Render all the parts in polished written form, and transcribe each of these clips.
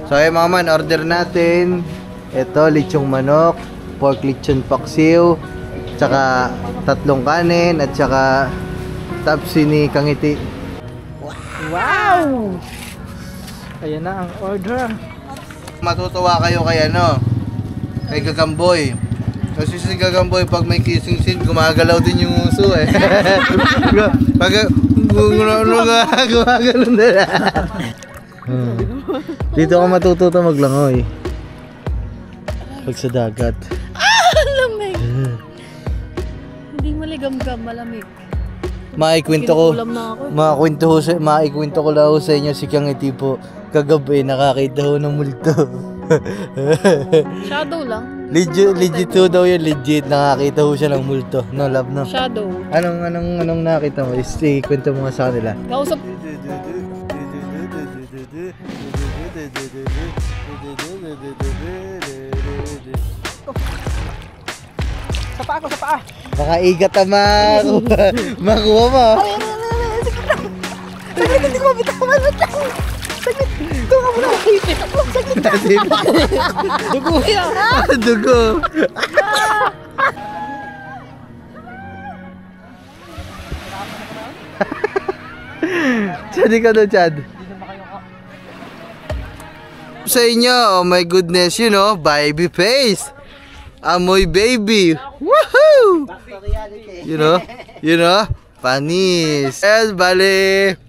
So ayun mga man, order natin. Ito, lechong manok, pork lechon paksiw, tsaka 3 kanin, at tsaka tapsi ni Kangiti. Wow! Ayan na ang order. Matutuwa kayo kay kay Gagamboy. Kasi si Gagamboy pag may kissing scene, gumagalaw din yung uso eh. Pag gumagalaw na. Dito ka matututo maglangoy. Pag sa dagat. Lamig. Hindi maligam-gam, malamig. Maikwento ko lang sa inyo si Kangiti po. Kagabi nakakita ko ng multo. Shadow lang. Legit to daw yun, legit. Nakakita ko siya ng multo. No, love, no? Shadow. Anong nakita mo? Kwento mo nga sa kanila. Kausap. Sa paa ko, sa paa. Baka igat ang makuha mo. Saglit, hindi ko mabitaw. Saglit. Ito ka muna. Saglit. Dugo yan. Dugo. Chad, ka doon, Chad. Sa inyo, oh my goodness, baby face. Amoy baby. Woohoo! You know, panis. Yes, bale.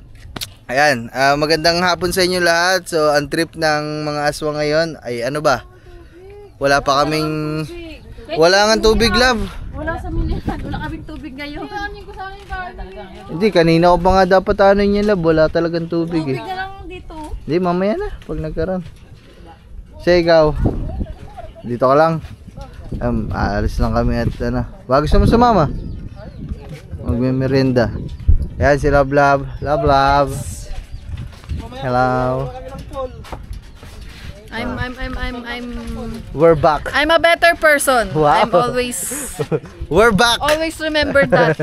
Ayan, magandang hapon sa inyo lahat. So, ang trip ng mga aswang ngayon ay ano ba? Wala pa kaming... Wala nga tubig, love. Wala sa milihan. Wala kaming tubig ngayon. Hindi, kanina ko pa nga dapat anin yan, love. Wala talagang tubig eh. Tubig na lang dito. Hindi, mamaya na. Pag nagkaroon. Siya, ikaw. Dito ka lang. Aalis lang kami at bago sa mama. Magme-merienda. Ayan si Love. Hello. We're back. I'm a better person. Wow. I'm always We're back. always remember that.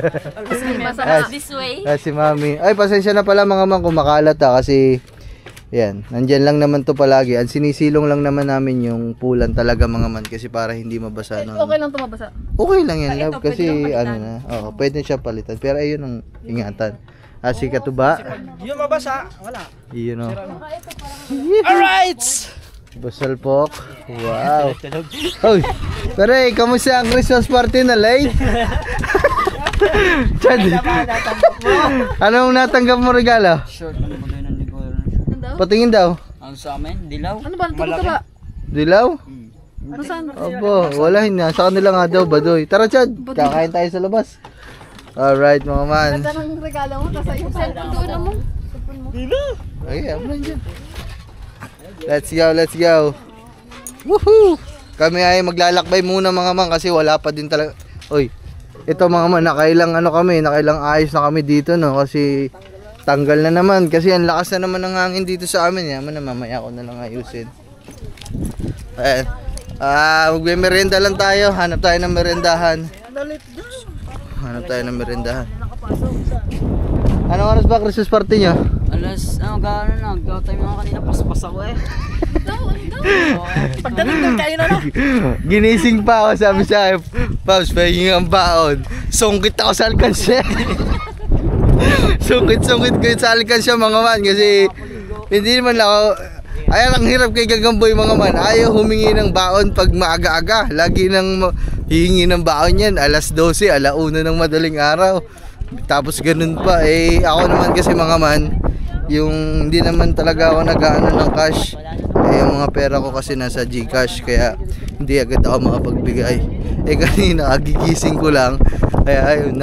Masama this way. Si Mami. Ay, pasensya na pala mga kung makalat kasi yan, nandyan lang naman to palagi. Ang sinisilong lang naman namin yung pulan talaga mga man kasi para hindi mabasa nun. Okay lang to mabasa. Okay lang yan, love, kasi pwede siya palitan. Pero ayun ang ingatan. Si Katuba. Yung mabasa, wala. Yun o. Alright! Basalpok. Wow. Hoy, pero kamusta ang Christmas party na lay? Chad, anong natanggap mo regalo? Short, ano ba ganyan ng ligaw? Patingin daw. Ang sa amin, dilaw. Ano ba? Malaki ba? Dilaw? Ano saan? Opo, wala hindi. Sa kanila nga daw, badoy. Tara, Chad. Kakain tayo sa labas. Alright, mga man. Ganda ng regalo mo. Tapos yung cellphone doon na mo. Okay, ako lang dyan. Let's go. Woohoo! Kami ay maglalakbay muna mga man kasi wala pa din talaga. Oy, ito mga man, nakailang ayos na kami dito, no? Kasi tanggal na naman kasi ang lakas na naman ng hangin dito sa amin. Yaman na, mamaya ko na lang ayusin. Ayan. Magme-merienda lang tayo. Hanap tayo ng merendahan. Anong oras ba Christmas party nyo? Alas, gano'n na. Gawin tayo mga kanina, paspas ako eh. Pagdating doon kayo na. Ginising pa ako, sabi sa akin, Pops, pahingin ang baon. Sungkit ako sa alkansya. Sungkit ko yung sa alkansya mga man kasi hindi naman ako. Ayan ang hirap kay Gagamboy mga man. Ayaw humingi ng baon pag maaga-aga. Lagi nang hihingi ng baon yan. Alas 12, alauna ng madaling araw. Tapos ganun pa. Ako naman kasi mga man, yung hindi naman talaga ako nag-aano ng cash. Yung mga pera ko kasi nasa GCash. Kaya hindi agad ako makapagbigay. Kanina, gigising ko lang. Kaya ayun,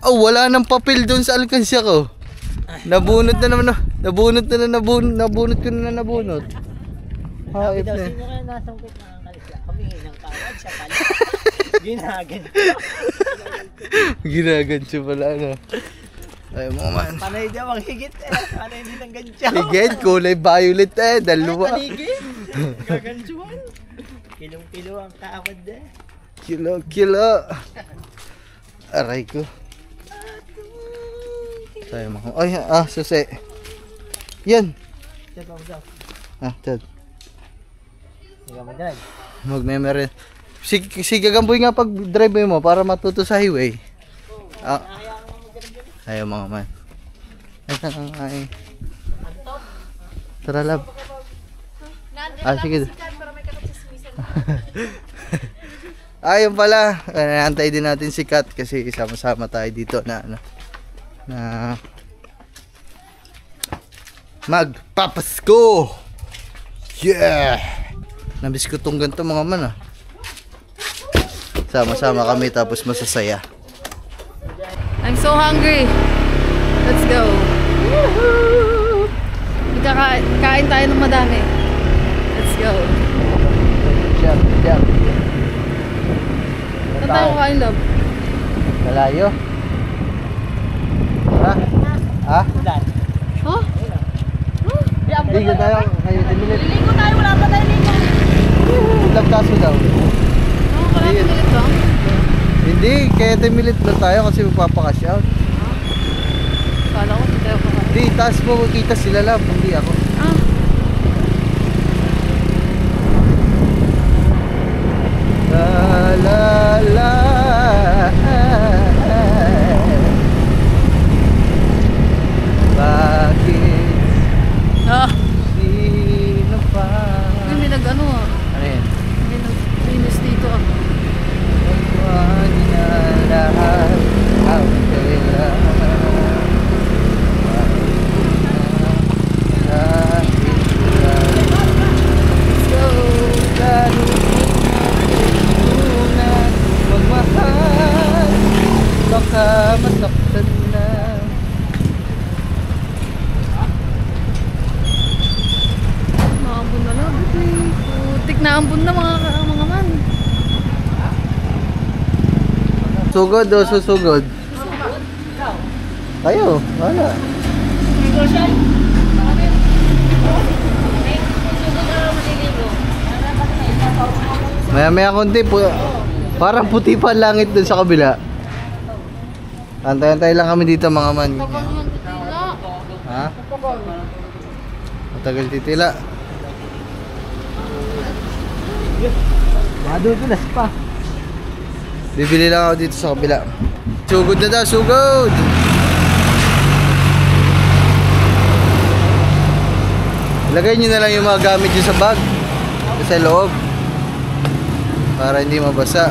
wala nang papel doon sa alkansya ko. Nabunot ko na. Hayop na. Ginagancho pala ano. Ay mo man. Panay di ang higit eh. Panay hindi ng gancho. Higit, kulay violet eh. Dalawa. Gaganchuan. Kilong-kilo ang kaawad eh. Kilo. Aray ko. Tayo mo. Ay, susi. Yan. Dad. Hindi ka mag-drive. Magme-meron. Si Gagamboy nga pag drive mo para matuto sa highway. Ayaw mga man. Ay. Tara lab. Sige. Ayun pala. Antay din natin si Kat kasi sama-sama tayo dito na magpapasko. Yeah. Nabis ko tong ganito mga man ah. Sama-sama kami tapos masasaya. I'm so hungry. Let's go. Woohoo! Kain tayo ng madami. Let's go. Jump. Saan tayo kain, love? Malayo. Ha? Huh? Ligo tayo. Ngayon, 10 minutes. Ligo tayo, wala pa tayo ligo. Ilang kaso daw? Kalahati minute lang? Hindi, kaya 10 minutes lang tayo kasi magpapakash out. Kala ko, hindi tayo kakain. Hindi, taas mo makita sila lang, hindi ako. La. Bakit? Sino pa? May nag-ano ah. Ano yun? May nag-linis dito ah. Huwag na lahat ang kailangan. Let's go. Magmahal, baka masaktan na. Naambon na lang. Putik na ambon na mga man. Sugod o susugod? Kayo, wala. Maya konti po. Parang puti pa ang langit dun sa kabila. Antay-antay lang kami dito mga man. Ha? Matagal titila. Madudulas pa. Bibili lang ako dito sa kabila. Sugod na daw, sugod! Lagay nyo na lang yung mga gamit nyo sa bag. Sa loob. Para hindi mabasa.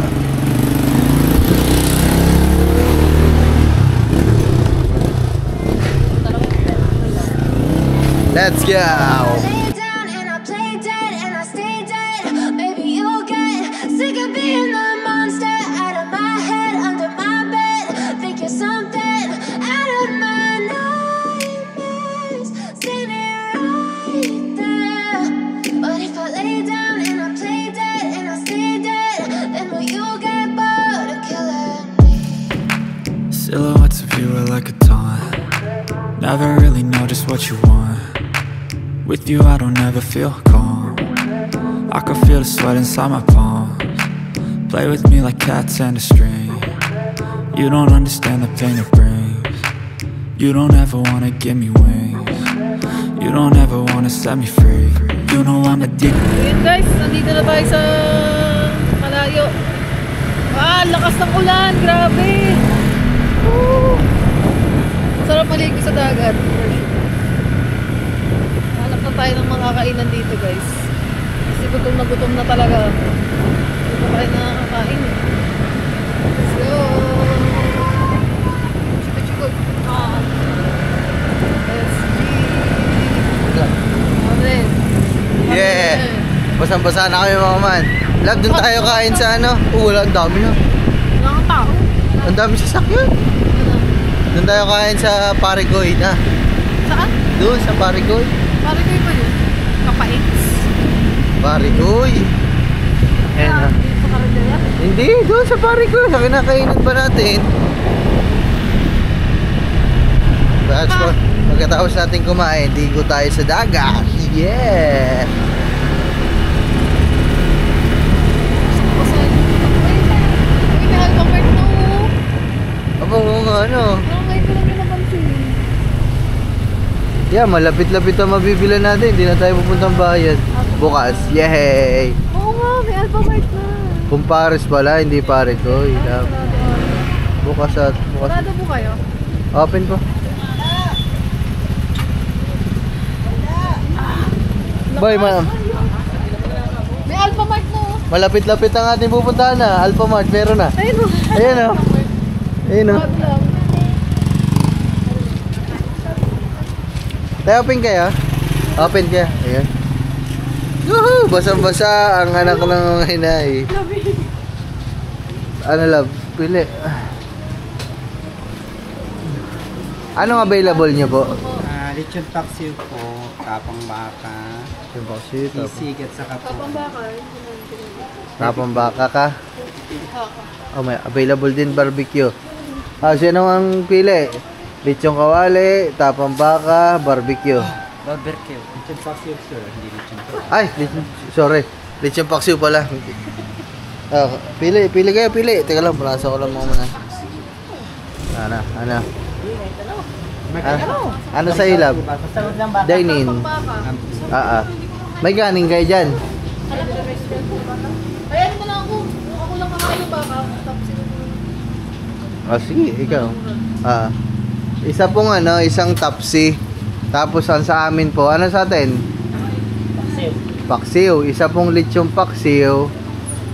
Let's go! Lay down and I play dead and I stay dead. Maybe you'll get sick of being the monster out of my head, under my bed. Think you're something out of my nightmares. Standing right there. But if I lay down and I play dead and I stay dead, then will you get bored of killing me? Silhouettes of you are like a taunt. Never really know just what you want. With you I don't ever feel calm. I can feel the sweat inside my palms. Play with me like cats and a string. You don't understand the pain it brings. You don't ever wanna give me wings. You don't ever wanna set me free. You know I'm addicted. Ayun guys, nandito na tayo sa malayo. Lakas ng ulan, grabe. Woo! Sarap maligo sa dagat. Hanap na tayo ng mga kainan dito guys. Kasi gutom na talaga. Hindi pa tayo nakakain. Let's go! Chikot. SG. Amen. Yeah! Basang-basa na kami mga man. Lab, dun tayo kain sa ano? Wala, ang dami na. Wala kang tao. Ang dami sasakyan. Dun tayo kain sa Parigoy na. Saan? Doon sa Parigoy. Pari ko ba yun? Kapait. Parigoy. Ayan na. Dito ka rin dala? Hindi, doon sa Parigoy. Sa kinakainan pa natin. Pagkatapos natin kumain, digo tayo sa dagat. Yeah! Uy, may alphabet na mo. Aba, oo nga, ano? Parang ngayon ko lang yung napansin. Yeah, malapit-lapit ang mabibila natin. Hindi na tayo pupuntang bayan. Bukas. Yay! Oo nga, may Alphamart na. Kung Paris pala, hindi pare ko. Bukas at bukas. Sarado po kayo? Open po. Boy, ma'am. May Alphamart na. Malapit-lapit ang ating pupuntahan na. Alphamart, meron na. Ayun o. Ayan o. Ayun o. Wag lang. Tayo open kayo? Open kayo. Ayan. Woohoo! Basang-basa ang anak ng hinay. Ano love? Pili. Anong available nyo po? Lechon paksiw po, tapang baka, Yung boxy, sisig at saka po. tapang baka ka. Oh, may available din barbecue. Sino ang pili? Lechong kawali, tapang baka, barbecue. Barbecue. Lechon paksiw sir, hindi lechon po. Ay, sorry. Lechong paksiw pala. Pili kayo, pili. Teka lang, pulasa ko lang muna. Ano sa ilab? Dine-in. May ganing kayo dyan. Ay, ano na lang ako. Ako lang kakain baka. Tapos Sige, ikaw. Isa pong isang tapsi. Tapos ang sa amin po, ano sa atin? Paksiw. Isa pong lechong paksiw.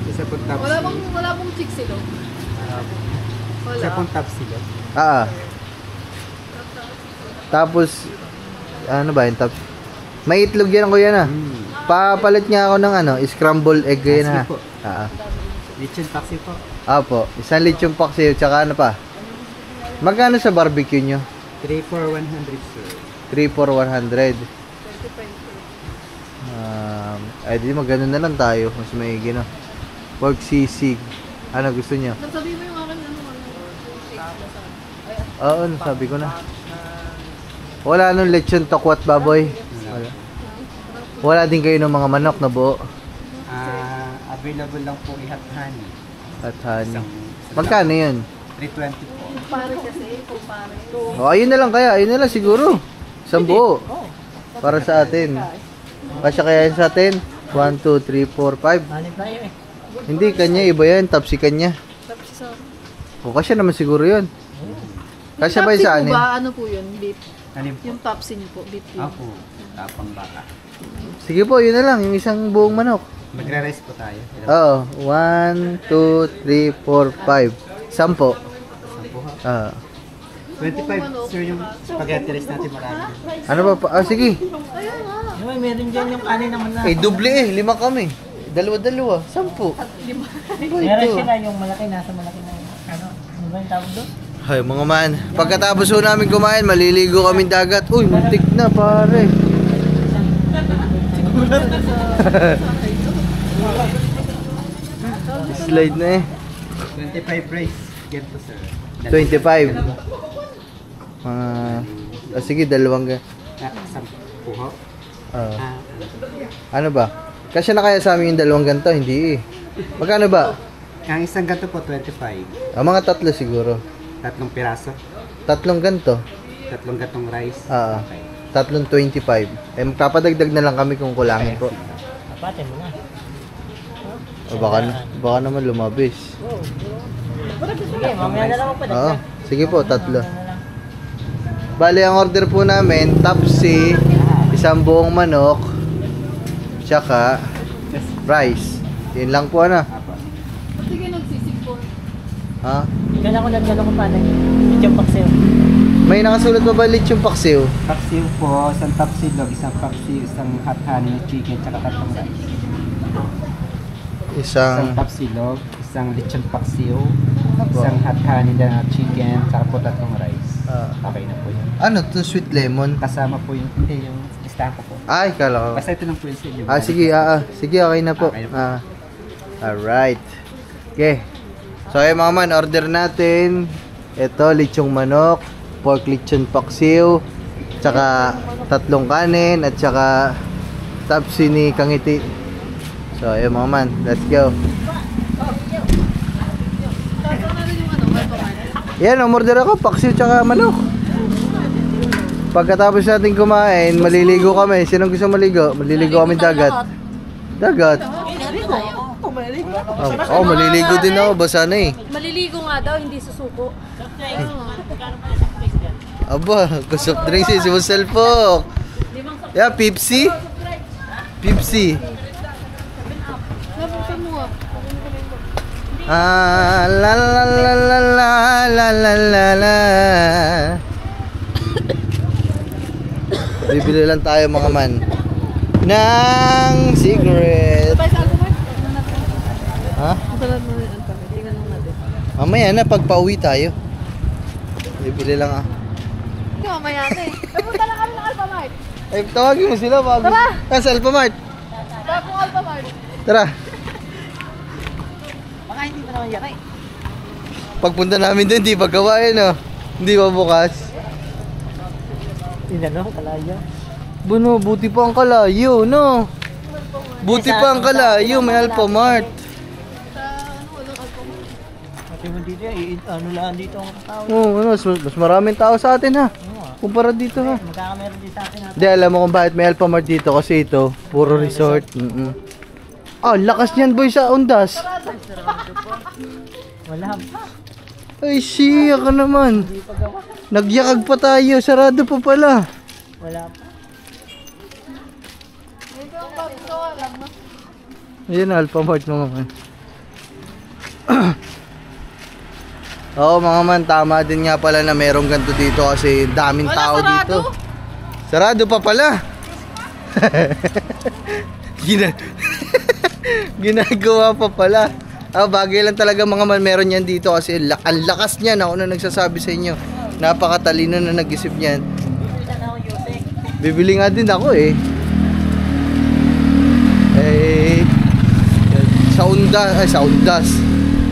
Isa pong tapsi. wala pong chicks sila. Wala. Isa pong tapsi. Tapos, ano ba yung tapsi? May itlog yan ko yan Papalit nga ako ng scrambled egg yan ha. Sige po. Lechon paksiw po. Apo, isang lechong paksiw, tsaka ano pa? Magkano sa barbecue nyo? 3 for 100 sir. 3 for 100. Ay di magano na lang tayo, mas maigi no. Pork sisig. Ano gusto nyo? Sabi mo yung akin Oo, nasabi ko na. Wala nung lechon tokwat baboy. Wala din kayo ng mga manok na buo. Available lang po i-hot honey. At honey. Magkano yun? 320 po. Pare kasi, pare. Ayun na lang kaya, ayun na lang siguro. Isang buo. Para sa atin. Kasya kaya yun sa atin? 1, 2, 3, 4, 5. Hindi, kanya iba yan. Tapsi kanya. Tapos sa... O kasya naman siguro yun. Kasya ba yun sa anin? Ano po yun? Beef. Ano po? Yung topsy niyo po, beef yun. Ako, tapang baka. Sige po, yun na lang. Yung isang buong manok. Magre-rice po tayo. Oo. 1, 2, 3, 4, 5. 10. 25 sir yung spaghetti rice natin marami. Ano ba? Sige. Meron dyan yung kanin naman na. Doble 5 kami. Dalawa-dalawa. 10. Meron sila yung malaki, nasa malaki na ano ba yung tawag doon? Hay mga man. Pagkatapos ho namin kumain, maliligo kami dagat. Uy, muntik na pare. Slide na 25 rice. Ganito sir. 25. Sige, dalawang Puho. ano ba? Kasi na kaya sa amin yung dalawang ganito, hindi Magkano ba? Ang isang ganito po 25. Mga tatlo siguro. 3 piraso. Tatlong ganito. 3 gatong rice. Okay. Tatlong 25. Magpapadagdag na lang kami kung kulangin po. Apatin mo na. Baka naman lumabis. Sige, mamaya na lang Oo. Sige po, tatlo. Bali, ang order po namin, tapsi, isang buong manok, tsaka rice. Yun lang po Pati kayo nagsisig po. Ha? Kailan ko nagdala ko pa na yung paksiw. May nakasulat pa ba lechong paksiw? Paksiw po, isang tapsilog, isang paksiw, isang hot honey na chicken, tsaka 3 rice. Isang tapsilog, isang lechon paksiw, isang hot honey na chicken, tsaka po 3 rice. Okay na po yun. Ano to, sweet lemon? Kasama po yung, hindi, yung listahan ko po. Ay, kala ko. Basta ito lang po yung sa inyo. Sige, sige, okay na po. Okay na po. Alright. Okay. So, ayun mga man, order natin. Ito, lechong manok, pork lechon paksiw, tsaka 3 kanin, at tsaka tapsi ni Kangiti. So, ayun mga man, let's go. Tapos na rin yung Alphamart. Yan, umorder ako, paksiw tsaka manok. Pagkatapos natin kumain, maliligo kami. Sinong gusto maligo? Maliligo kami dagat. Dagat? Oo, maliligo din ako. Basa na eh. Maliligo nga daw, hindi susuko. Aba, soft drinks eh. Sumasalpok. Yeah, Pepsi? Pepsi. Nabuksan mo nga. Ah, la la la la la la la la la. Bibili lang tayo mga man ng cigarette. Tayo sa Alphamart? Ha? Salad mo yung Alphamart. Tingnan lang natin. Mamaya na pag pauwi tayo. Bibili lang ah. Hindi, mamaya na eh. Pupunta lang kami ng Alphamart. Ay, tawagin mo sila bago. Tara! Sa Alphamart. Bagong Alphamart. Tara. Baka hindi pa naman yakay. Pagpunta namin doon, di pa gawain no. Hindi pa bukas. Inano, kalayo. Buno, buti pa ang kalayo, no? Buti pa ang kalayo, may Alphamart. Sa ano, walang Alphamart. Pati mo dito, ano lang dito ang tao. Oo, ano, mas maraming tao sa atin ha. Kumpara dito ha. Magkakameron din sa atin natin. Hindi, alam mo kung bakit may Alphamart dito kasi ito, puro resort. Ah, lakas niyan boy sa Ondas. Wala pa. Ay, siya ka naman. Nagyakag pa tayo, sarado pa pala. Wala pa. Ito ang pagkawa lang. Ayan, Alphamart mga man. Oo mga man, tama din nga pala na merong ganito dito kasi daming Wala, tao sarado. dito. Sarado pa pala. Ginagawa pa pala. Bagay lang talaga mga man, meron yan dito kasi ang lakas niyan. Ako na nagsasabi sa inyo. Napakatalino na nag-isip niyan. Bibili nga din ako eh. Sa Ondas.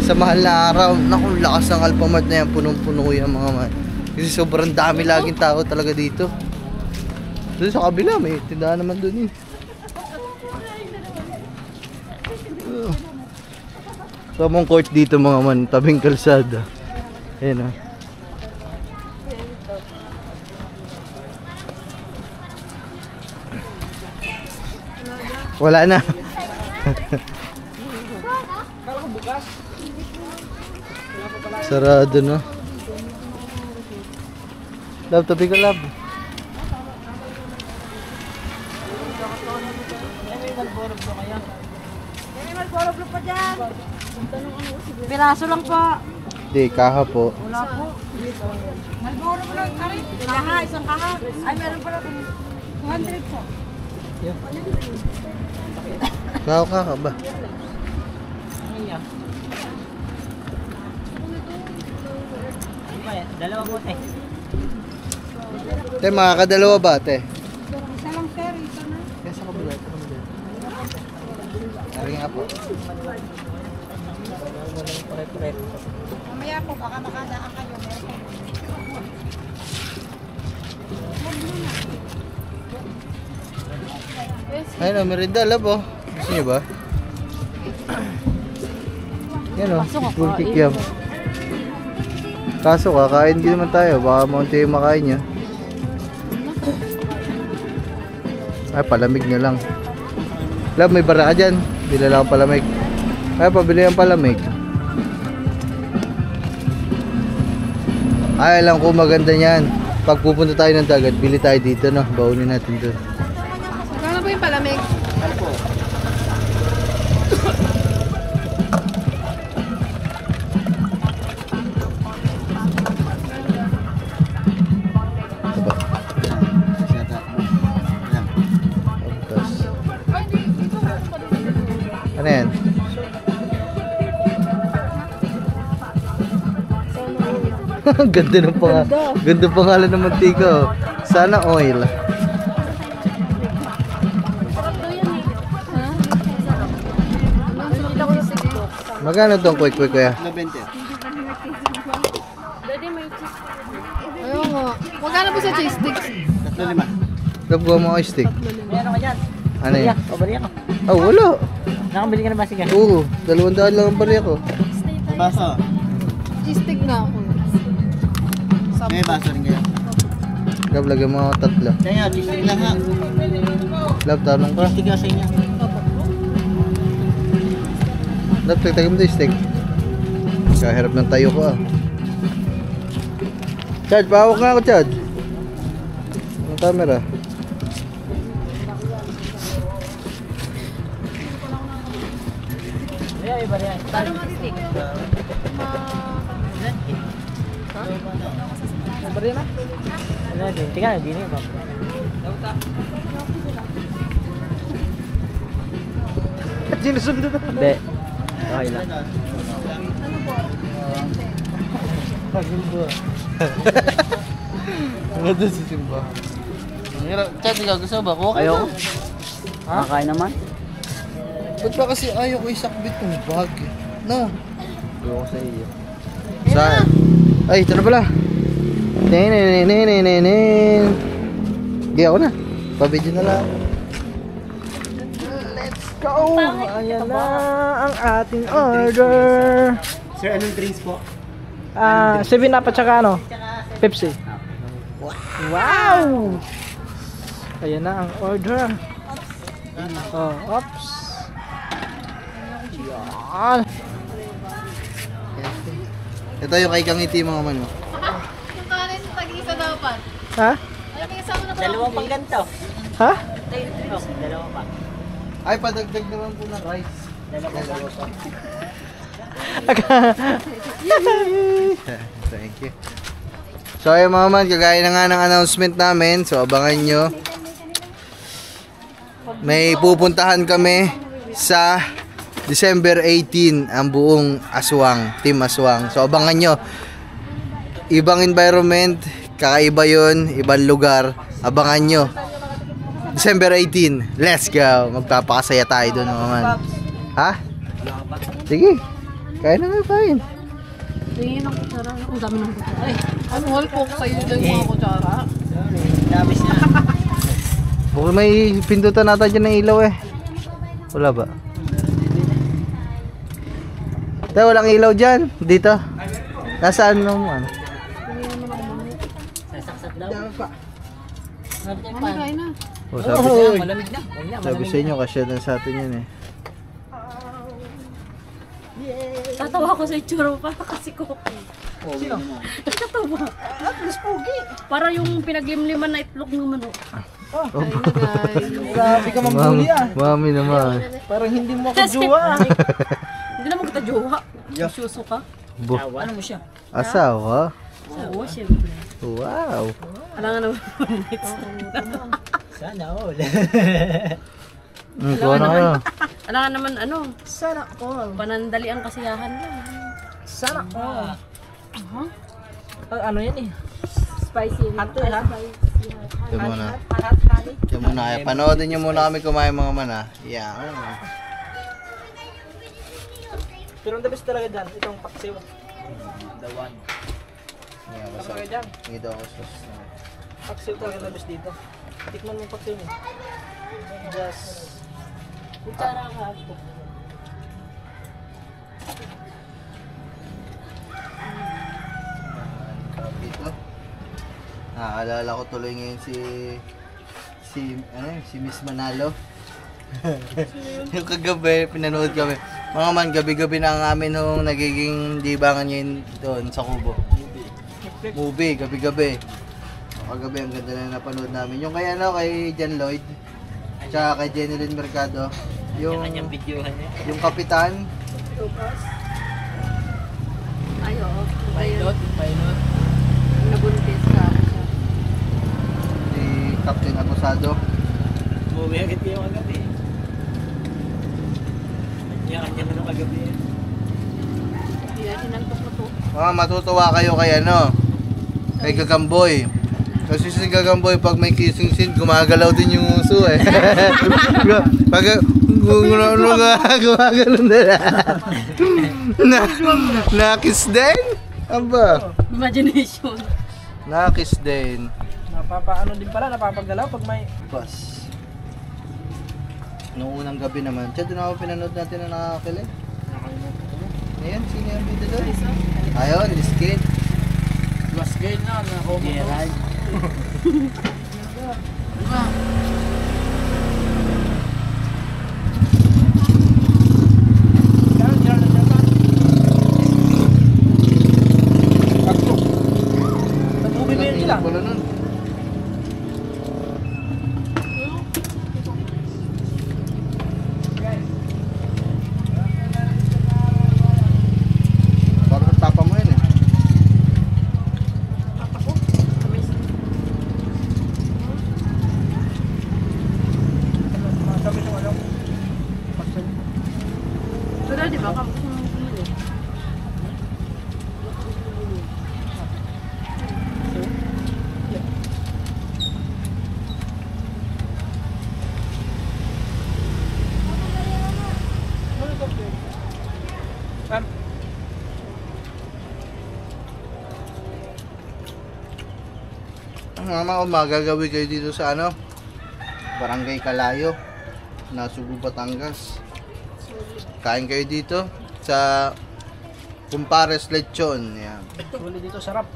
Sa mahal na araw. Naku, lakas ng Alphamart na yan. Punong-puno yan mga man. Kasi sobrang dami laging tao talaga dito. Doon sa kabila, may tindahan naman doon eh. Tamang court dito mga man, tabing kalsada. Ayan o. Wala na. Sarado na. Love, tabi ka love. Piraso lang pa. Hindi, kaha po. Wala po. Malboro mo lang, Kari. Kaha, isang kaha. Ay, meron pala 200 po. Kaha ba? Dalawa po eh. Te, makakadalawa ba, te? Isa lang, sir. Isa na. Yes, ako ba? Tari nga po. Mamaya po, baka makadaan kayo. Ayun o, merinda, love o. Gusto niyo ba? Yan o, full kikiam. Kaso kakain din naman tayo, baka maunti yung makain niya. Ay, palamig na lang. Love, may bara ka dyan. Bila lang palamig. Ay, pabili ang palamig. Ay, alam ko maganda niyan. Pag pupunta tayo ng dagat, bili tayo dito, no? Baunin natin doon. Magkano po yung palamig? Ano yan? Ganda ng ganda pangalan ng mantika oh. Sana oil. Magkano tong quick kuya? 20. Ayun nga. Magkano po sa cheese sticks? 3.5. Tapos mo stick. Meron ka dyan. Ano yan? Pabali ako. Oh, wala. Nakabili ka na ba sige? Oo, 200 lang ang bari ko. Cheese stick nga ako. May baso rin kayo. Love, lagyan mo ako 3. Kaya, tistig lang ha. Love, tanong ka. Tistig nga sa inyo. Love, tagtagin mo ito, stick. Kahirap ng tayo ko ah. Chad, pahawak nga ako, Chad. Ang camera. Kaya, iba rin. Paano matitik? Ano din? Tingnan, hindi niyo ba? Sinusunod na. Hindi. Okay lang. Ano doon si Simba? Ang hirap. Chad, ikaw gusto ba? Kuha ka Ayaw. na. Makakain naman. Ba't ba kasi ayaw ko isakbit ng bag? No. Ayaw ko sa iyo. Saan? Ay, ito na pala. Nenenenenenenen. Hindi ako na. Pabidyo na lang. Let's go! Ayan na ang ating order. Sir, anong drinks po? 7 up at saka ano? Pepsi. Wow! Ayan na ang order. Oh, oops. Yan. Ito yung kay Kangiti mga man. Oh. Yung kanin, tag-isa dapat. Ha? Ay, may kasama na pala. Dalawang pang ganito. Ha? Dalawa pa. Ay, padagdag naman po ng rice. Dalawa pa. Thank you. So ayun mga man, kagaya na nga ng announcement namin. So abangan nyo. May pupuntahan kami sa December 18 ang buong Aswang, Team Aswang. So abangan nyo. Ibang environment, kakaiba yun, ibang lugar. Abangan nyo. December 18, let's go. Magpapakasaya tayo doon mga man. Ha? Sige. Kaya na nga fine. Tingin ng kutsara. Ang dami ng kutsara. Ay, ano whole cook sa'yo dyan yung mga kutsara? Dabis na. Bukod may pindutan natin dyan ng ilaw eh. Wala ba? Tayo, walang ilaw dyan. Dito. Nasaan nung ano? Sasaksak daw. Mami, kain na. Oh, sabi, Malamig na. sabi sa inyo, kasya na sa atin yan eh. Tatawa ko sa itsura mo para kasi ko. Sino? Tatawa. Para yung pinaglimliman na itlog ng manok. Kain na guys. Grabe ka mambuli ah. Mami naman. Parang hindi mo ako jowa ah. Hindi naman kita jowa. Suso ka. Ano mo siya? Asawa? Oo, syempre. Wow. Alangan naman next. Sana all. Kuha na kayo. Alangan naman ano, Sana all. panandali ang kasiyahan mo. Sana all. Ano yan eh? Spicy. Ate ha? Ito muna. Ito muna kayo. Panoodin nyo muna kami kumain mga man ha. Yeah. Pero ang the best talaga dyan, itong paksiw. The one. Yeah, Tama masarap. kayo dyan. Hindi daw ako sus. Paksiw talaga the best dito. Tikman mo yung paksiw niya. Just... Kutsara ka. Dito. Naalala ko tuloy ngayon si Miss Manalo. Yung kagabi, pinanood kami. Mga man, gabi-gabi na ang amin nung nagiging libangan ngayon doon sa Kubo. Movie, gabi-gabi. Kagabi, ang ganda na napanood namin. Yung kay kay Jan Lloyd, tsaka kay Jeneline Mercado. Yung videohan niya. yung kapitan, Ay, oo. Pilot. Nabuntis ka. si Captain Acusado. Umuwi agad kayo kagabi. Kanya-kanya mo nung kagabi. Yan, sinantok mo to. Mga matutuwa kayo kay kay Gagamboy. Kasi si Gagamboy pag may kissing scene, gumagalaw din yung uso eh. Pag gumagalaw na. Nakis din? Aba, Imagination. nakis din. Napapaano din pala, napapagalaw pag may... Bus. Noong unang gabi naman, Chad, doon ako pinanood natin na nakakakilig. Ayan, sino yung video doon? Ayun, this kid. Was good na, na homo. Gerald. Wala nun. Parang tapa mo yun eh. Pero di ba? Kapos mo yung pinili. Mama, kung magagawi kayo dito sa ano, Barangay Kalayo, Nasugbu, Batangas. Kain kayo dito sa Kumpares Lechon. Yan. Sulit dito, sarap.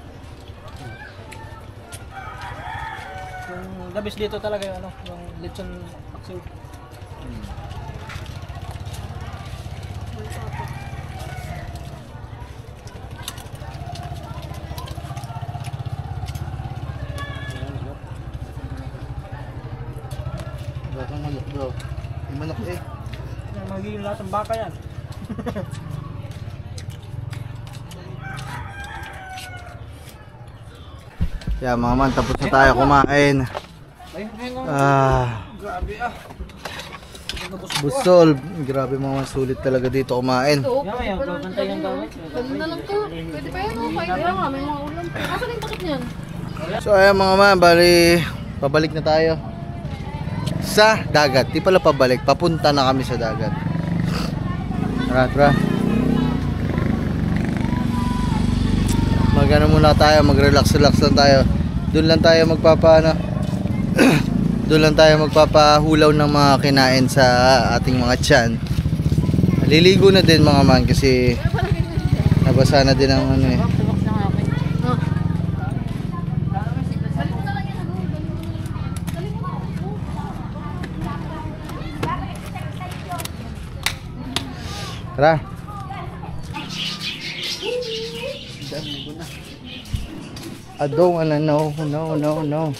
Yung the best dito talaga yung ano, yung lechon paksiw. Bakang manok daw. May manok eh. Yan, magiging lahat ng baka yan. Yan mga man, tapos na tayo kumain. Grabe ah. Busol. Grabe mga man, sulit talaga dito kumain. Ito, Yan, yan, babantay yung gamit. ganun na lang to. Pwede pa yan, oh. Kain lang nga, may mga ulam. Asan yung takip niyan? So ayan mga man, bali pabalik na tayo sa dagat. Di pala pabalik, papunta na kami sa dagat. Tara, tara. Magano muna tayo, mag-relax-relax lang tayo. Doon lang tayo magpapa doon lang tayo magpapahulaw ng mga kinain sa ating mga tiyan. Liligo na din mga man kasi nabasa na din ang ano eh. Tara. I don't wanna know. No.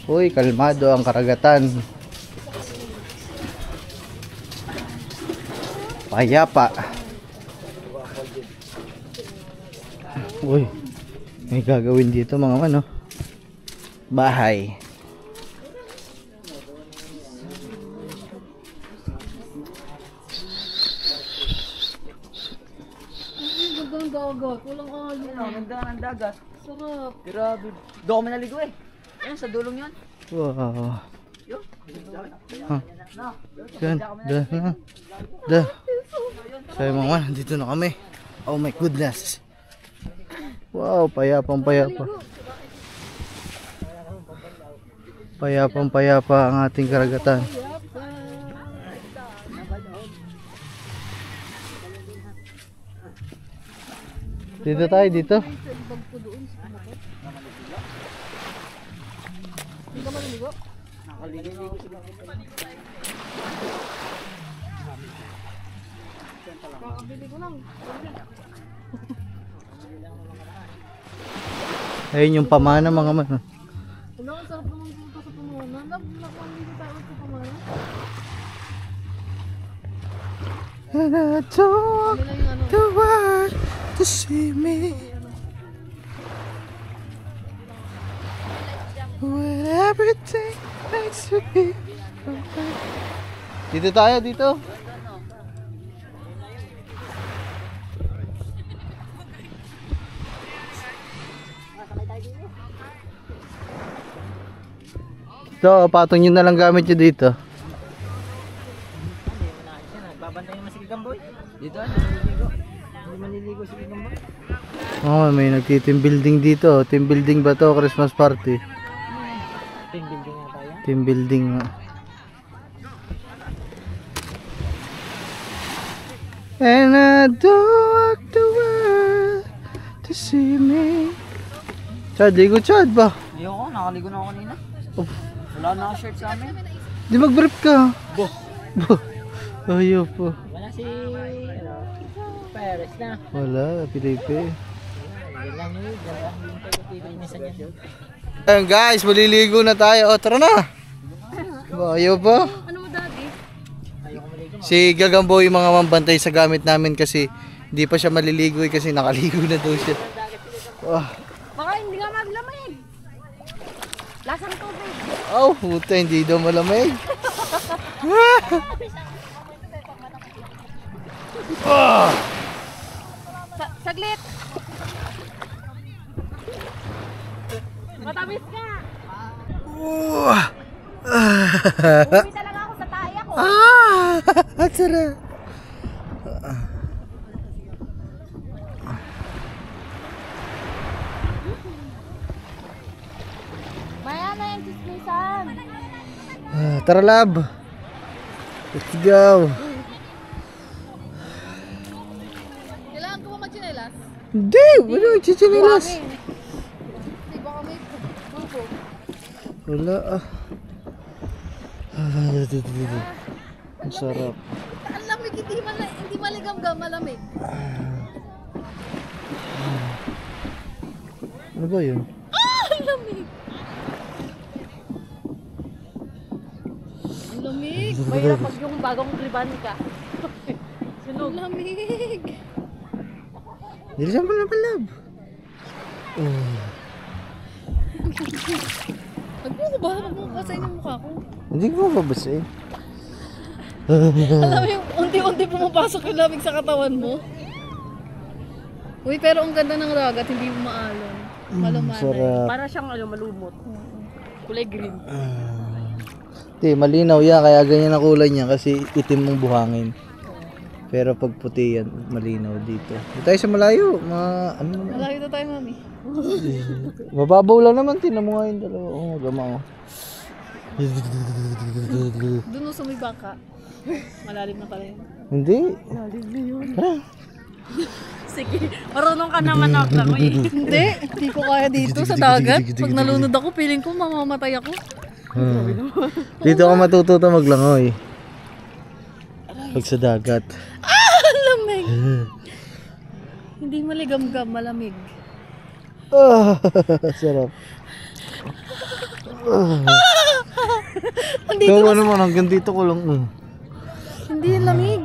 Uy, kalmado ang karagatan. Payapa. Uy, may gagawin dito mga man, oh. Bahay. Ang dagat, walang alon. Ganda ng dagat. Sarap. Grabe. Doon ako manaligo eh. Ayun, sa dulong yun. Wow. Huh. Da. So mga man, dito na kami. Oh my goodness. Wow, payapang payapa. Payapang payapa ang ating karagatan. Dito tayo, dito. Hindi ka maliligo? Kakabili ko lang. Ayun yung pamana mga man. Wala, ang sarap naman dito sa pamana. Nakakandito tayo sa pamana. And I don't Wala yung ano. the world to see me when everything makes to be. Dito tayo, dito. So, patong yun na lang gamit nyo dito. Babantay naman si Gamboy. Dito, naliligo. Hindi maniligo si Gamboy. Oh, may nagti-team building dito. Team building ba to? Christmas party. Team building nga tayo. Team building nga. And I don't want the world to see me. Chad, di ko Chad ba? Ayoko, nakaligo na ako kanina. Oh. Wala na ako shirt sa amin. Di mag-brief ka. Bo. Ayaw po. Wala si... Paris na. Wala, Pilipe. Yan lang yun. Yan lang yung pagpipinisan niya. Ayun guys, maliligo na tayo. O, tara na. Ayaw pa. Ano mo daddy? Si Gagamboy mga mambantay sa gamit namin kasi hindi pa siya maliligo kasi nakaligo na daw siya. Baka hindi nga maglamig. Lasang tubig. Oh, puta, hindi daw malamig. Saglit. Matamis ka. Uwi talaga ako sa taya ko. Sarap. Maya na yung chismisan. Tara lab. Let's go. Kailangan ko ba magchinelas? Hindi, wala chichinilas. Hindi baka may bubo. Wala Ang sarap. Ang lamig, hindi maligam-gam, malamig. Ano ba yun? Ang lamig. Ang lamig. Mahirap pag yung bagong riban ka. Ang lamig. Nilisan mo na palab. Nagbuko ba? Nagbukasain yung mukha ko. Hindi ko mababasahin. Alam mo yung unti-unti pumapasok yung lamig sa katawan mo. Uy, pero ang ganda ng ragat, hindi mo maalon. Malumanay. Sarap. Para siyang malumot. Kulay green. Hindi, malinaw yan. Kaya ganyan ang kulay niya kasi itim mong buhangin. Pero pag puti yan, malinaw dito. Dito tayo sa malayo. Malayo na tayo, mami. Mababaw lang naman. Tinan mo nga yung dalawa. Oo, gama oh. Doon sa may baka. Malalim na pala yun. Hindi. Malalim na yun. Sige, marunong ka naman ako eh. Hindi ko kaya dito sa dagat. Pag nalunod ako, feeling ko mamamatay ako. Dito ka matututo maglangoy. Pag sa dagat. Lamig. Hindi maligam-gam, malamig. Sarap. Andito Ikaw naman, hanggang dito ko lang. Hindi lamig.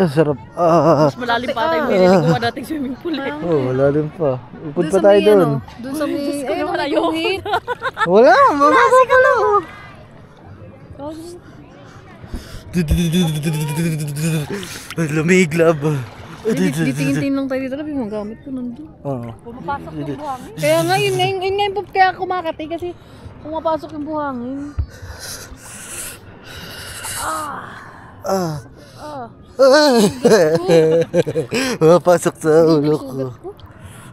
Sarap. Mas malalim pa tayo nililiguan nating swimming pool eh. Malalim pa. Upod pa Doon sa tayo may doon. Doon sa may... Ayun, wala may yun. guhit. Wala, mababa pala. Lamig, lab. Ditingin-tingin lang tayo dito. Labi mo, gamit ko nandun. Oo. Pumapasok yung buhangin. Kaya nga, yun nga yung kaya kumakati kasi pumapasok yung buhangin. Mapasok sa ulo ko.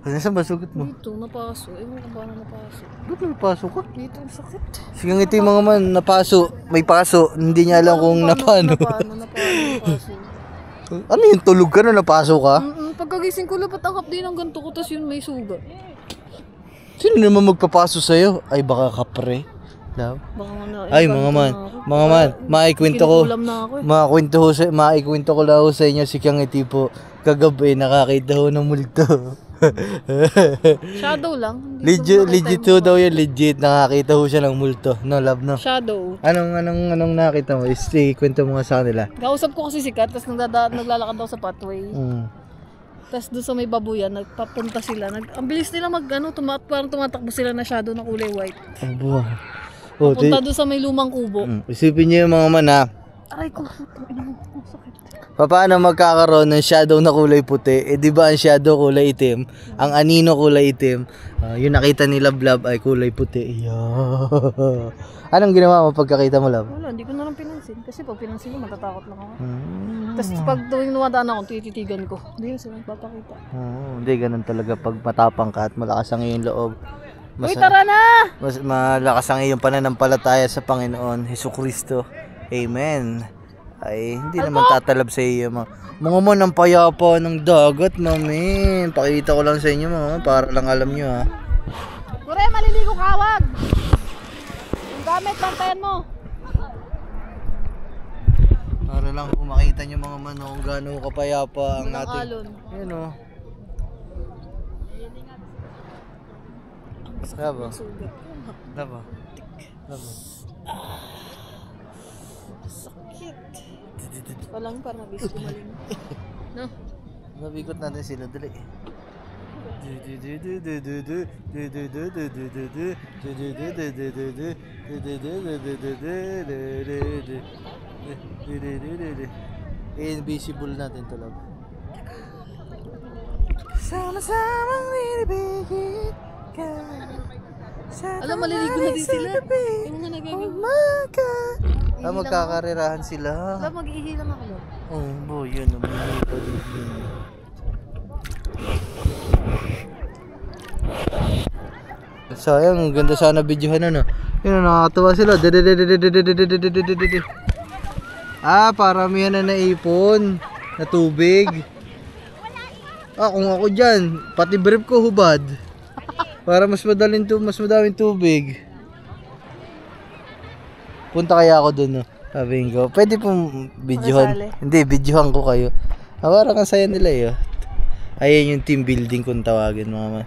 Nasaan ba sugat mo? Dito, napasok. Ewan ko paano napasok. Ba't napasok ka? Dito, ang sakit. Sige nga ito yung mga man, napaso, may paso, hindi niya alam kung napano. Napasok. Ano yung tulog ka na napaso ka? Pagkagising ko, lapat ang kapdi ng ganito ko, tas yun may sugat. Sino naman magpapaso sa'yo? Ay baka kapre. Love? Baka nga na. Ay mga man, maikwento ko. Kinukulam na ako eh. Maikwento ko lang sa inyo si Kyang Iti po. Kagabi nakakita ko ng multo. Shadow lang. Hindi ko legit makita yung daw yan, legit. Nakakita ko siya ng multo. No, love, no? Shadow. Anong nakita mo? Kwento mo nga sa kanila. Kausap ko kasi si Kat, tapos naglalakad daw sa pathway. Tapos doon sa may babuyan, nagpapunta sila. Ang bilis nila parang tumatakbo sila na shadow na kulay white. Abo. Punta doon sa may lumang kubo. Isipin niyo yung mga man ha. Aray ko, sakit. Paano magkakaroon ng shadow na kulay puti? Eh di ba ang shadow kulay itim? Ang anino kulay itim? Yung nakita ni Love ay kulay puti. Anong ginawa mo pagkakita mo, Love? Wala, hindi ko na lang pinansin. Kasi pag pinansin ko, matatakot lang ako. Tapos pag tuwing nuwadaan ako, tititigan ko. Hindi sila nagpapakita. Hindi, ganun talaga pag matapang ka at malakas ang iyong loob. Uy, tara na! Mas malakas ang iyong pananampalataya sa Panginoon, Hesukristo. Amen. Ay, hindi naman tatalab sa iyo mga man ang payapa ng dagat, mami. Pakita ko lang sa inyo, mga para lang alam nyo, ha. maliligo kawag. Yung gamit, bantayan mo. Para lang kung makita nyo mga man kung gaano kapayapa ang Walang ating... alon. Yun o. Diba? Diba? Diba? Walang parang nabis kumaling. No? Nabikot natin sila, dali. Invisible natin tulog. Sama-samang nilibigit ka. Alam, maliligo na din sila. Yung mga nagagawa. Magkakarerahan sila. Alam, mag-ihi lang ako. Oh, boy, yun. Umihi pa din. Sayang, ang ganda sana videohan ano. Yun, nakakatawa sila. Paramihan na naipon na tubig. Kung ako dyan, pati brief ko hubad. Para mas madaming tubig. Punta kaya ako dun, no? Sabihin ko, pwede pong videohan. Hindi, videohan ko kayo. Parang ang saya nila yun. Ayan yung team building kung tawagin mga man.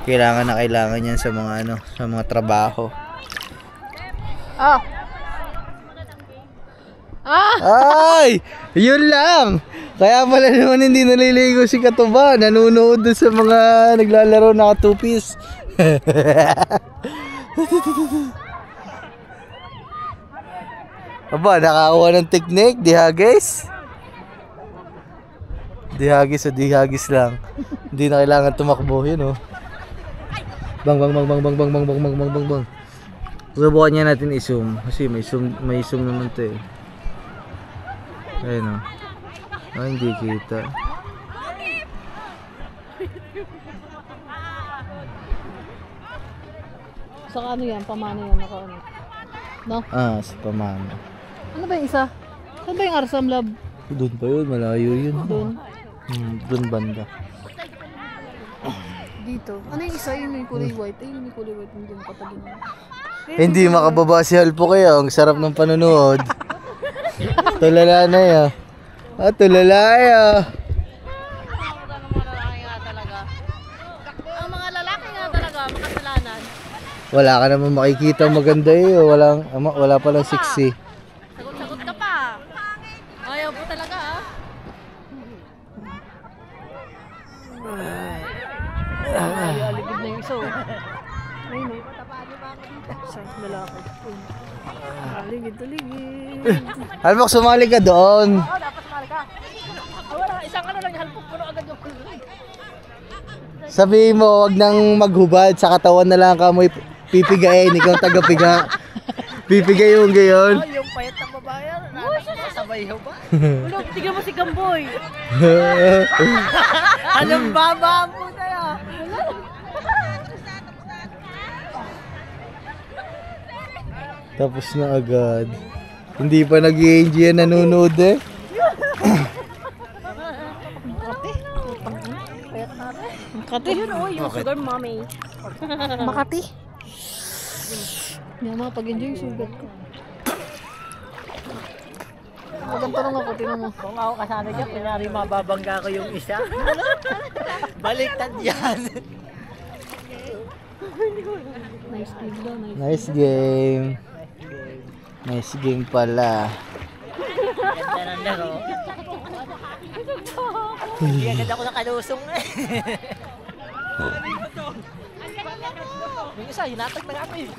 Kailangan yan sa mga sa mga trabaho. Ay! Yun lang! Kaya pala naman hindi naliligo si Katuba. Nanonood dun sa mga naglalaro na katupis. Aba, nakakuha ng technique. Dihagis. Dihagis o dihagis lang. Hindi na kailangan tumakbo. Yun o. Bang bang bang bang bang bang bang bang bang bang bang bang. Subukan niya natin i-zoom. Kasi may zoom naman to eh. Ayun o. Hindi kita. Sa ano yan? Pamana yan? Nakaano? No? Sa pamana. Ano ba yung isa? Saan ba yung Arsam Lab? Doon pa yun. Malayo yun. Doon? Doon banda. Dito. Ano yung isa? Yun yung kulay white. Ayun yung kulay white. Hindi makatabi na. Hindi makababa si Halpo kayo. Ang sarap ng panonood. Tulala na yan. Tulala yan. Ang mga lalaki nga talaga, makasalanan. Wala ka naman makikita maganda eh. Wala palang sexy. Sagot-sagot ka pa. Ayaw po talaga Aligid na yung isa. Ayun o. Isang lalaki. Aligid. Halpo, sumali ka doon. dapat sumali ka. Wala, isang lang, halpok puno agad yung kulay. Sabihin mo, wag nang maghubad. Sa katawan na lang ka mo pipigain. Ikaw taga-piga. Pipigay yung gayon. Yung payat ng babayan, sabay ba? Ulo, tignan mo si Gamboy. Anong baba mo tayo? Tapos na agad. Hindi pa nag-i-enjoy yan nanonood eh. Makati. Yun yung sugar mommy. Makati. Hindi mga pag-enjoy yung sugat ko. Maganda lang ako, tinan mo. Kung ako kasama dyan, pinari mababangga ko yung isa. Baliktad yan. Nice game daw, nice. Nice game. Nice game pala. Ganda ng laro. Hindi agad ako nakalusong eh. Yung isa, hinatag na ako eh.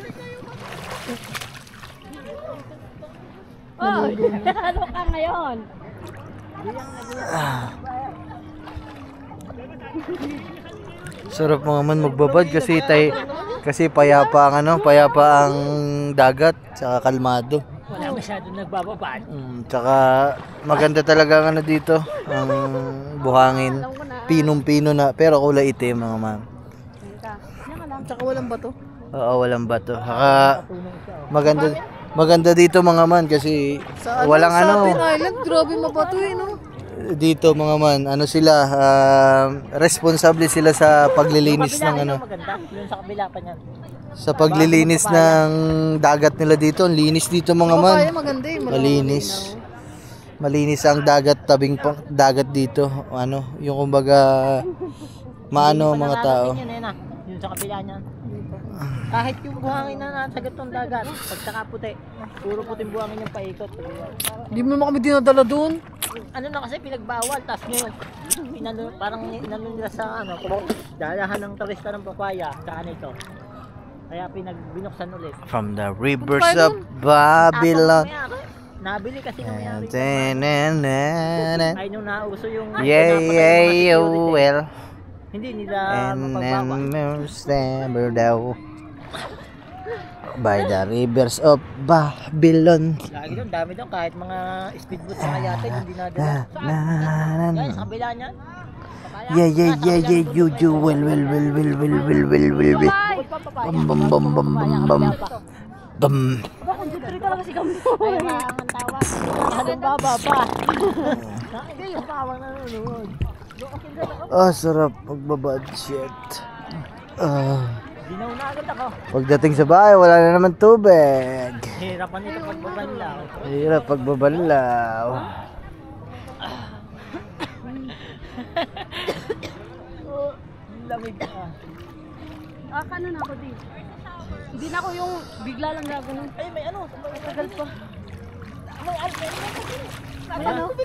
Oh, ano ka ngayon? Sarap mga man magbabad kasi payapa ang dagat saka kalmado. Wala masyadong nagbababad. Tsaka maganda talaga ang dito, ang buhangin. Pinong-pino na pero kulay itim mga man. Tsaka walang bato. Oo, walang bato. Maganda dito mga man kasi walang Sa Atin Island, grabe mabato eh, no? dito mga man, sila, responsable sila sa paglilinis ng Maganda, yung sa kabila pa niyan. Sa paglilinis ng dagat nila dito. Ang linis dito mga man. Papaya maganda eh. Malinis. Malinis ang dagat, tabing dagat dito. Ano, yung kumbaga maano mga tao. Yung sa kabila niyan. Kahit yung buhangin na nasa gatong dagat, pag saka puti, puro puting buhangin yung paikot. Hindi mo naman kami dinadala doon. Ano na kasi pinagbawal, tapos ngayon, parang inano nila sa ano, dalahan ng turista ng papaya, saka nito. Kaya binuksan ulit. From the rivers of Babylon. Nabili kasi ng mayari. Ay, nung nauso yung... well. Hindi nila mapagbawal. By the rivers of Babylon. Lagi doon, dami doon, kahit mga speedboat sa yate, hindi nadala. Yan, sa kabila niyan. Well. Bam. Dito talaga si Gambo. Ay, ang tawa. Halimbawa pa. Hindi, yung tawang nanonood. Sarap magbabudget. Dinaw na agad ako. Pagdating sa bahay, wala na naman tubig. Hirapan nito pagbabanlaw. Hirap pagbabalaw. Lamig ka. Ano na ako dito. Hindi na ako yung bigla lang na ganun. Ay, may ano? Tagal pa. May ano?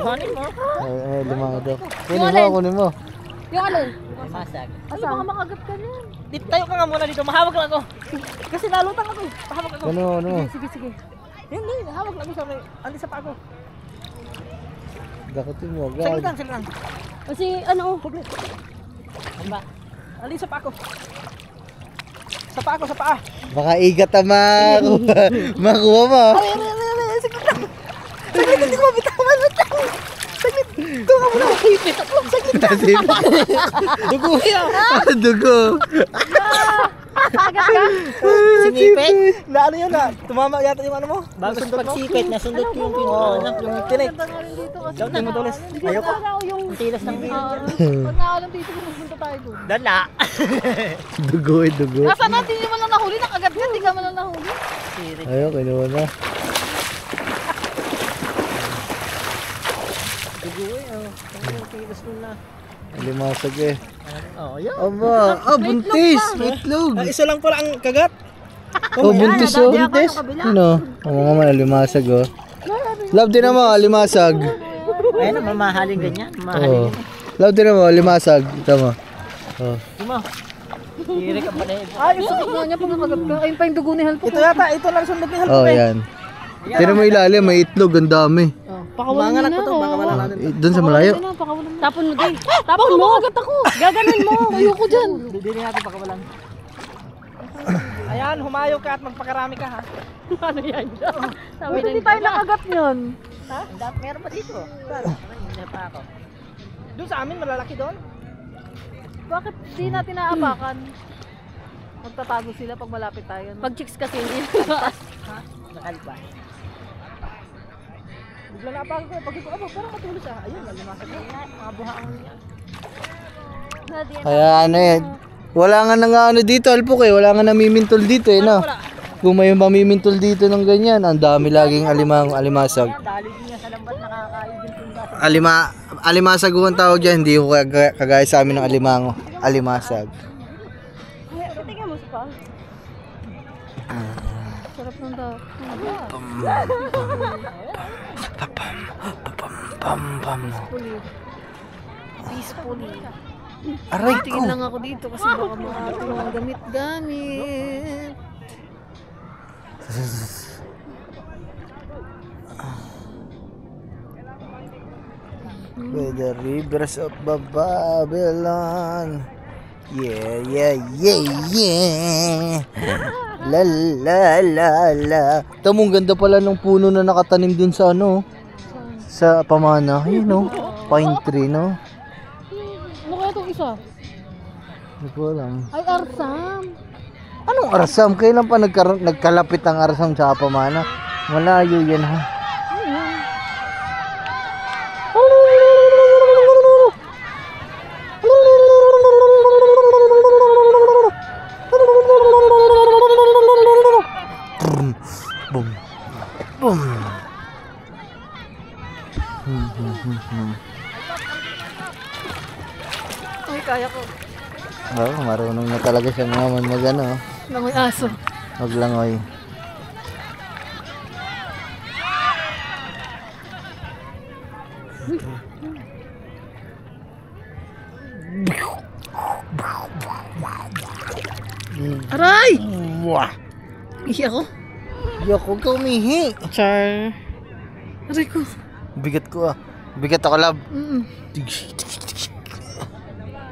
Buhanin mo? Ay, limang daw. Kunin mo. Yung alin? Masag. Ano baka makagat ka niyan? Dito tayo ka nga muna dito. Mahawag lang ako. Kasi nalutang ako. Mahawag ako. Ano? Sige. Hindi, mahawag lang ako sa may... Andi sa pa ako. Dakutin mo Saglit agad. lang. Kasi ano? Ano ba? Andi sa pa ako. Sa paa. Baka igat ang makuha mo. Saglit, hindi ko mabitawan. Saglit. Ikaw ka muna. Saglit. Dugo yan. Dugo. Agad ka? Sinipit? Na ano yun na? Tumama yata yung ano mo? Bago sa pagsipit, nasundot ko yung pinag. Yung tinik. Ikaw na madulas. Ayoko. Ang tilas ng video. Pag nakaalam dito, pumunta tayo doon. Dala. Dugo. Nasa natin, hindi mo lang nahuli. Nakagat ka, hindi ka man lang nahuli. Ayun, kinuha na. Dugo ang tilas nun na. Limasag eh. Yan. Aba, buntis. Itlog. Isa lang pala ang kagat. Buntis oh. Buntis? Ano? Ang mga man, limasag oh. Love din naman, limasag. Ayun, mamahalin ganyan. Mamahalin Oh. Love din naman, limasag. Ito mo. Oh. mo. Hirik ang panay. Ay, yung sakit nga niya pag nakagat ka. Ayun pa yung dugo ni Halpo. Ito yata, ito lang sundot ni Halpo. Oh, yan. Tira mo ilalim, may itlog, ang dami. Pakawalan mo na. Baka wala na. Doon sa malayo. Pakawalan mo. Tapon mo din. Tapon mo. Makagat ako. Gaganin mo. Ayoko dyan. Hindi natin pakawalan. Ayan, humayo ka at magpakarami ka ha. Ano yan? Sabi Hindi tayo nakagat yun. Ha? Meron pa dito. Hindi pa ako. Doon sa amin, malalaki doon. Bakit di natin naapakan? Magtatago sila pag malapit tayo. Pag chicks kasi hindi. Ha? Nakalpa. Bigla na pa ako. Pag ito ako, parang matulos ah. Ayun, nalimasag ko. Mga buhaan niya. Kaya ano eh. Wala nga na nga ano dito, Alpok eh. Wala nga namimintol dito eh, no? Kung may mamimintol dito ng ganyan, ang dami laging alimasag. Dali din niya sa lambat nakakaibin punta. Alimasag ang tawag dyan, hindi ko kagaya sa amin ng alimango. Alimasag. Tingnan mo sa pa. Sarap ng daw. Peacefully. Aray ko! Tingin lang ako dito kasi baka maating mga gamit-gamit. By the rivers of Babylon. Yeah. La. Tamo, ganda pala ng puno na nakatanim dun sa ano. Sa pamana. Ayun no. Pine tree no. Ano kaya itong isa? Hindi ko alam. Ay, arsam. Anong arsam? Kailan pa nagkalapit ang arsam sa pamana? Malayo yan ha. Ay, kaya ko. Oh, marunong na talaga siya mga man mag-ano. Langoy aso. Maglangoy. Aray! Wah! Ihi ako. Yoko ka umihi. Char. Aray ko. Bigat ko ah. Bigat ako, love.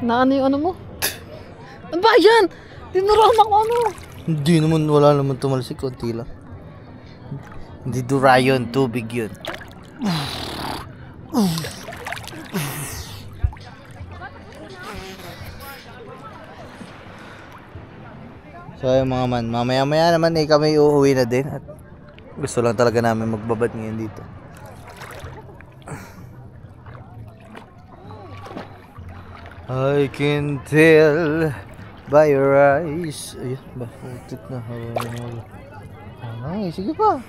Naano yung ano mo? Ano ba yan? Dinurama ko ano? Hindi naman, wala naman tumalsik. Kunti lang. Hindi dura yun. Tubig yun. So yung mga man, mamaya-maya naman kami uuwi na din. At gusto lang talaga namin magbabad ngayon dito. I can tell by your eyes. Ayun ba? Utik na. Ay, sige pa.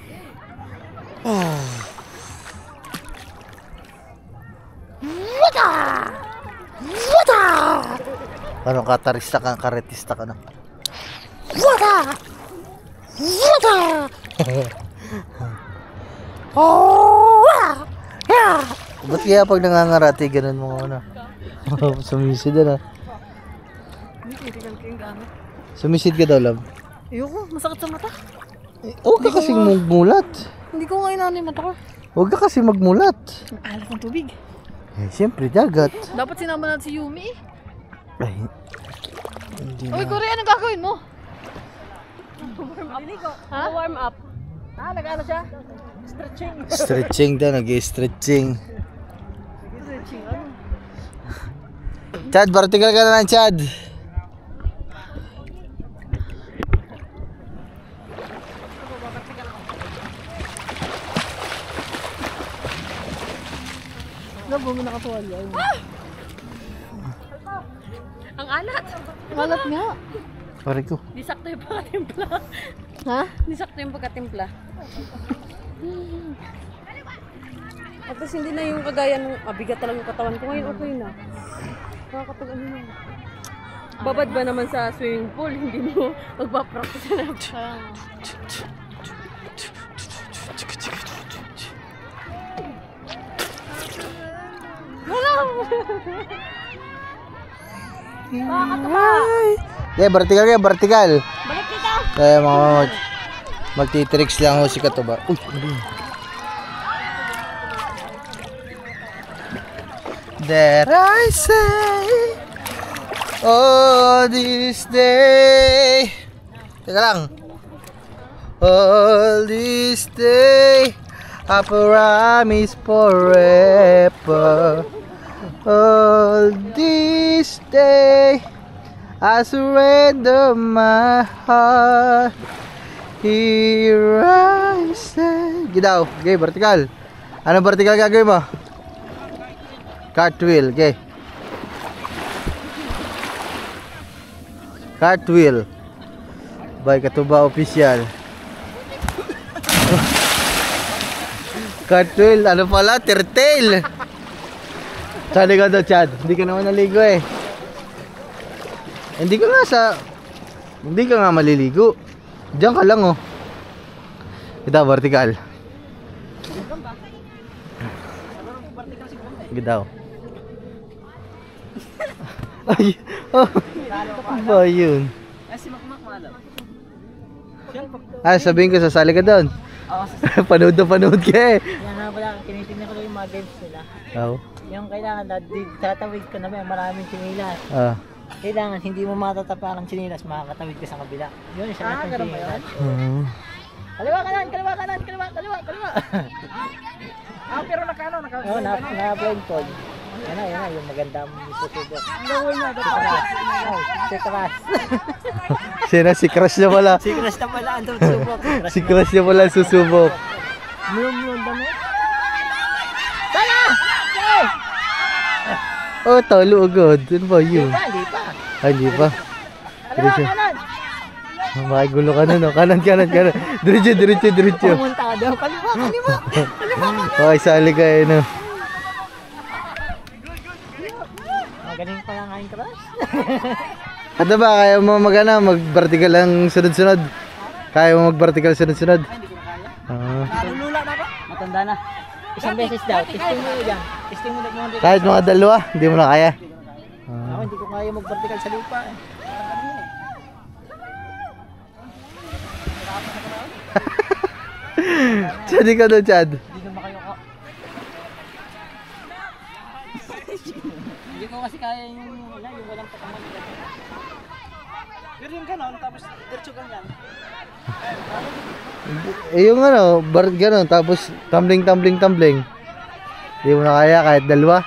Parang katarista ka, karetista ka na. Ba't kaya pag nangangarati ganun mo ano? Sumisid na. Sumisid ka daw, love. Ayoko, masakit sa mata. Huwag ka kasing magmulat. Hindi ko nga inaano yung mata ko. Huwag ka kasing magmulat. Ang alat ng tubig. Eh, siyempre, dagat. Dapat sinama natin si Yumi eh. Ay, hindi Uy, na. Korea, anong gagawin mo? Ha? Warm up. Nag-ano siya? Stretching. Stretching daw, nag-stretching. Chad, vertical ka na lang, Chad. Labo mo nakatuwalya. Ang alat. Malat nga. Pare ko. Di sakto yung pagkatimpla. Ha? Di sakto yung pagkatimpla. At least hindi na yung kagaya ng bigat talaga yung katawan ko. Ngayon okay na. Nakakapag ano na. Babad ba naman sa swimming pool? Hindi mo magpa-practice na. Okay, vertical kayo, vertical. Balik dito! Kaya mga magtitricks lang ho si Katuba. Uy, ano yun? That I say all this day. Teka lang. All this day I promise forever. All this day I surrender my heart. Here I stand. Gidaw, okay, vertical. Ano vertical gagawin mo? Cartwheel, okay. Cartwheel. By Katuba Official. Cartwheel, ano pala? Turtle. Sali ka daw, Chad. Hindi ka naman naligo eh. Hindi ka nga maliligo. Diyan ka lang oh. Ito, vertical. Gidaw. Ay, oh. Ba yun? Sabihin ko, sasali ka doon. Panood na panood ka eh. Yan nga pala, tinitingnan ko yung mga games nila. Oo. Yung kailangan na tatawid ka na maraming sinilas. Kailangan hindi mo matatapa ng sinilas, makakatawid ka sa kabila. Yun, isa natin sinilas. Kaliwa kanan, kaliwa kanan, kaliwa, kaliwa, kaliwa. Pero na-blindfold. Yan yung maganda mong susubok. Si Crash. Sino? Si Crash na pala. Si Crash na pala ang susubok. Si Crash na pala susubok. Miyom dami. Oh, talo agad. Ano ba yun? Hindi pa. Ay, hindi pa. Kaliwa kanan. Makigulo ka na, no? Kanan. Diretso. Pumunta ka daw. Kaliwa. Okay, sali ka eh, no? Ano ba, kaya mo mag-vertical lang sunod-sunod? Kaya mo mag-vertical sunod-sunod? Hindi ko na kaya. Ah. Matanda na. Isang beses daw. Testing mo yun dyan. Testing mo na mga Kahit mga dalawa, hindi mo na kaya. Ako hindi ko kaya mag-vertical sa lupa eh. Chad, ikaw daw, Chad. Hindi naman kayo ka. Hindi ko kasi kaya yung walang patamag. Pero yung ganon, tapos dirtso ganyan. Eh yung ano, gano'n, tapos tumbling. Hindi mo na kaya kahit dalawa.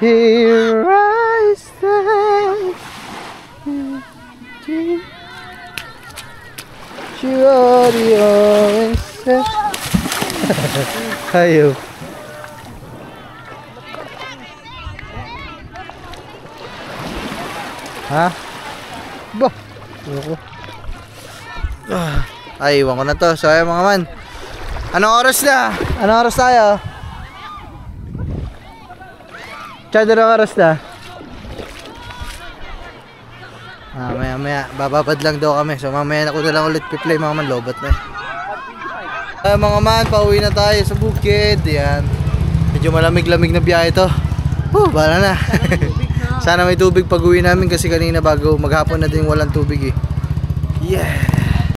Here I stand. You are the only set. Hayop. Ha? Bah. Ayoko. Ay, iwan ko na to. So, ayun mga man. Anong oras na? Anong oras tayo? Chad, anong oras na? Maya, bababad lang daw kami. So, mamaya na ko na lang ulit piplay mga man. Lobat na. Mga man, pauwi na tayo sa bukid. Yan. Medyo malamig-lamig na biyahe to. Bahala na. Sana may tubig pag uwi namin kasi kanina bago maghapon na din walang tubig eh. Yeah.